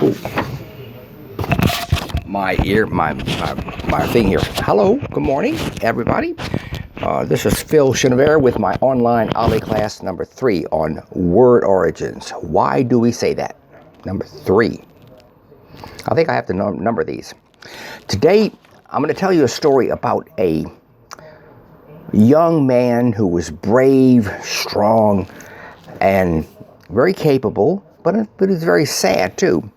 Ooh. My thing here. Hello, good morning, everybody. This is Phil Chenevert with my online OLLI class number 3 on word origins. Why do we say that? Number 3. I think I have to number these. Today, I'm going to tell you a story about a young man who was brave, strong, and very capable, but he's very sad too.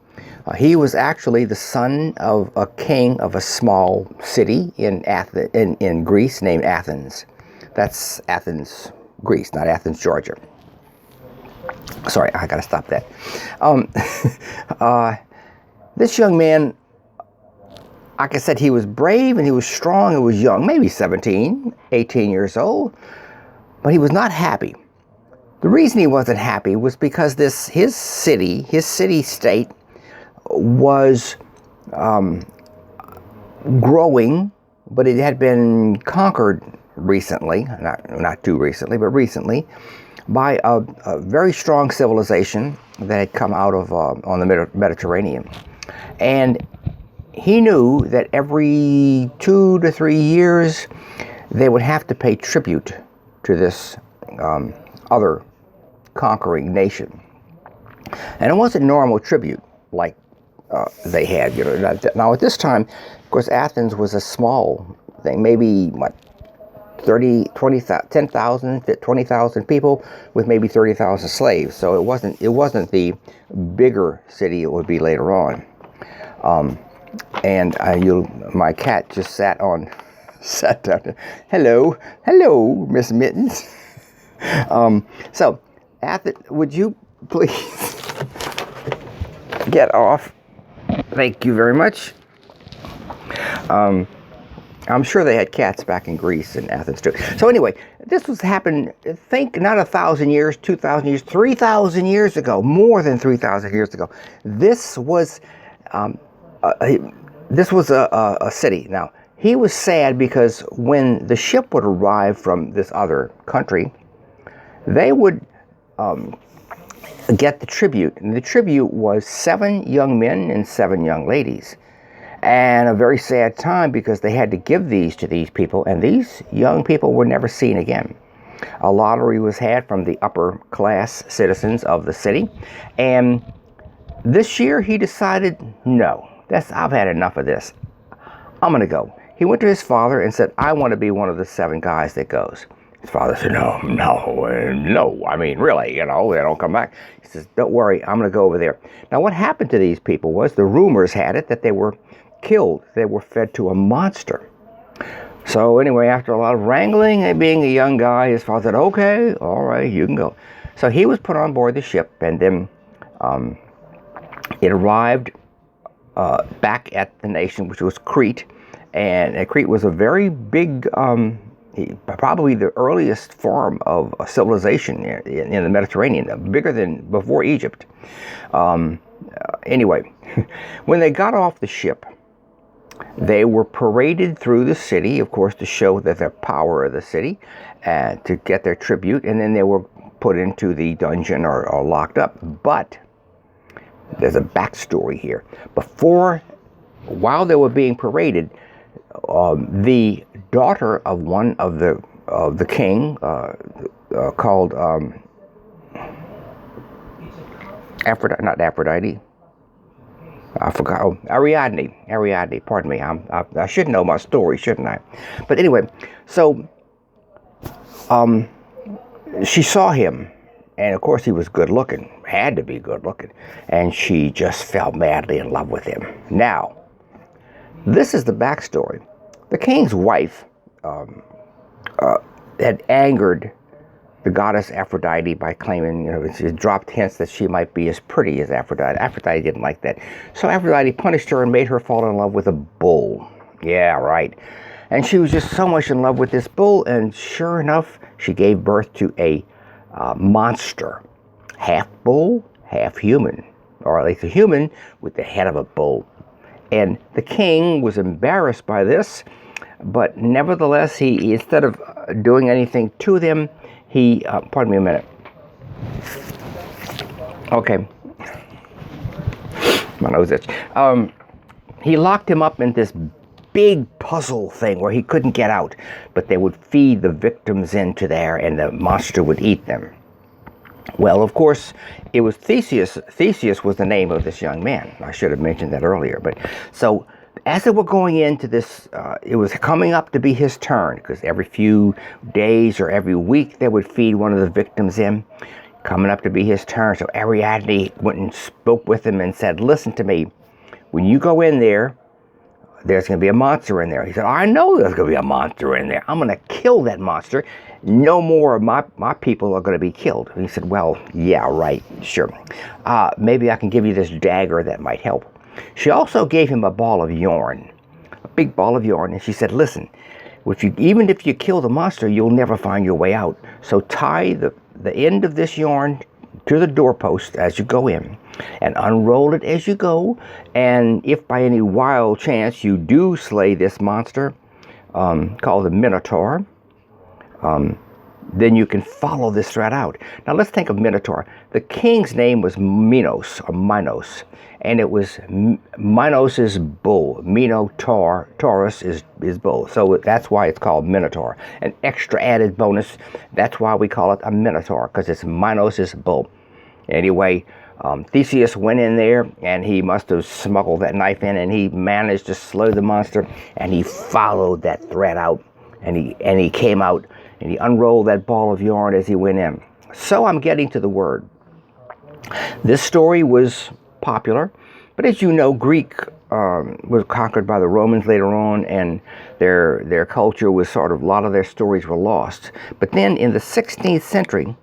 He was actually the son of a king of a small city in Greece named Athens. That's Athens, Greece, not Athens, Georgia. Sorry, I gotta stop that. This young man, like I said, he was brave and he was strong. He was young, maybe 17, 18 years old, but he was not happy. The reason he wasn't happy was because his city-state was growing, but it had been conquered recently, not too recently, but recently, by a very strong civilization that had come out of on the Mediterranean. And he knew that every 2 to 3 years they would have to pay tribute to this other conquering nation. And it wasn't normal tribute like they had, Now at this time, of course, Athens was a small thing, maybe 10,000, 20,000 people with maybe 30,000 slaves. So it wasn't the bigger city it would be later on. My cat just sat down. Hello, Miss Mittens. So, Athens, would you please get off? Thank you very much. I'm sure they had cats back in Greece and Athens too. So anyway, this was happened, think not 1,000 years, 2,000 years, 3,000 years ago, more than 3,000 years ago. This was a city. Now, he was sad because when the ship would arrive from this other country, they would get the tribute. And the tribute was 7 young men and 7 young ladies. And a very sad time because they had to give these to these people, and these young people were never seen again. A lottery was had from the upper class citizens of the city. And this year he decided, no, I've had enough of this. I'm going to go. He went to his father and said, I want to be one of the 7 guys that goes. His father said, no, I mean, really, they don't come back. He says, don't worry, I'm going to go over there. Now, what happened to these people was, the rumors had it that they were killed. They were fed to a monster. So anyway, after a lot of wrangling and being a young guy, his father said, okay, all right, you can go. So he was put on board the ship, and then it arrived back at the nation, which was Crete. And Crete was a very big, probably the earliest form of a civilization in the Mediterranean, bigger than before Egypt. Anyway, when they got off the ship, they were paraded through the city, of course, to show that the power of the city, and to get their tribute, and then they were put into the dungeon or locked up. But there's a backstory here. While they were being paraded, the daughter of one of the king, called Aphrodite. I forgot. Oh, Ariadne. Pardon me. I should know my story, shouldn't I? But anyway, so she saw him, and of course he was good looking. Had to be good looking, and she just fell madly in love with him. Now, this is the backstory. The king's wife had angered the goddess Aphrodite by claiming, she dropped hints that she might be as pretty as Aphrodite. Aphrodite didn't like that. So Aphrodite punished her and made her fall in love with a bull. Yeah, right. And she was just so much in love with this bull, and sure enough, she gave birth to a monster. Half bull, half human. Or at least a human with the head of a bull. And the king was embarrassed by this, but nevertheless, he instead of doing anything to them, he, pardon me a minute. Okay. My nose itch. He locked him up in this big puzzle thing where he couldn't get out, but they would feed the victims into there and the monster would eat them. Well, of course, it was Theseus. Theseus was the name of this young man. I should have mentioned that earlier. But so as they were going into this, it was coming up to be his turn, because every few days or every week they would feed one of the victims in, coming up to be his turn. So Ariadne went and spoke with him and said, listen to me, when you go in there, there's going to be a monster in there. He said, I know there's going to be a monster in there. I'm going to kill that monster. No more of my people are going to be killed. And he said, well, yeah, right, sure. Maybe I can give you this dagger that might help. She also gave him a ball of yarn, a big ball of yarn. And she said, listen, even if you kill the monster, you'll never find your way out. So tie the end of this yarn to the doorpost as you go in, and unroll it as you go. And if by any wild chance you do slay this monster, called the Minotaur, then you can follow this thread out. Now let's think of Minotaur. The king's name was Minos, or Minos, and it was Minos' bull. Minotaur, Taurus is bull. So that's why it's called Minotaur. An extra added bonus, that's why we call it a Minotaur, because it's Minos' bull. Anyway, Theseus went in there, and he must have smuggled that knife in, and he managed to slay the monster, and he followed that thread out, and he came out, and he unrolled that ball of yarn as he went in. So I'm getting to the word. This story was popular, but as you know, Greek was conquered by the Romans later on, and their culture was sort of, a lot of their stories were lost. But then in the 16th century,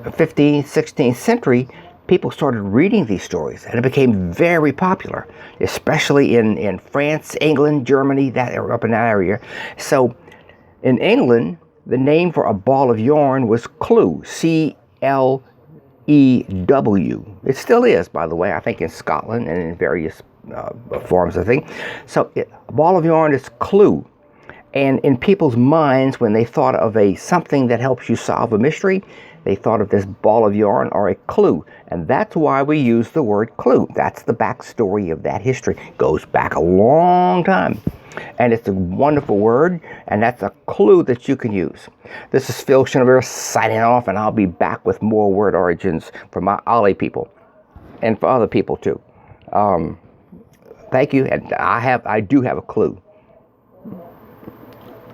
15th, 16th century, people started reading these stories, and it became very popular, especially in France, England, Germany, up in that area. So in England, the name for a ball of yarn was clue, C-L-E-W. It still is, by the way, I think in Scotland and in various forms of thing. So a ball of yarn is clue. And in people's minds, when they thought of something that helps you solve a mystery, they thought of this ball of yarn or a clue. And that's why we use the word clue. That's the backstory of that history. It goes back a long time. And it's a wonderful word, and that's a clue that you can use. This is Phil Schinover signing off, and I'll be back with more word origins for my OLLI people and for other people too. Thank you, and I do have a clue.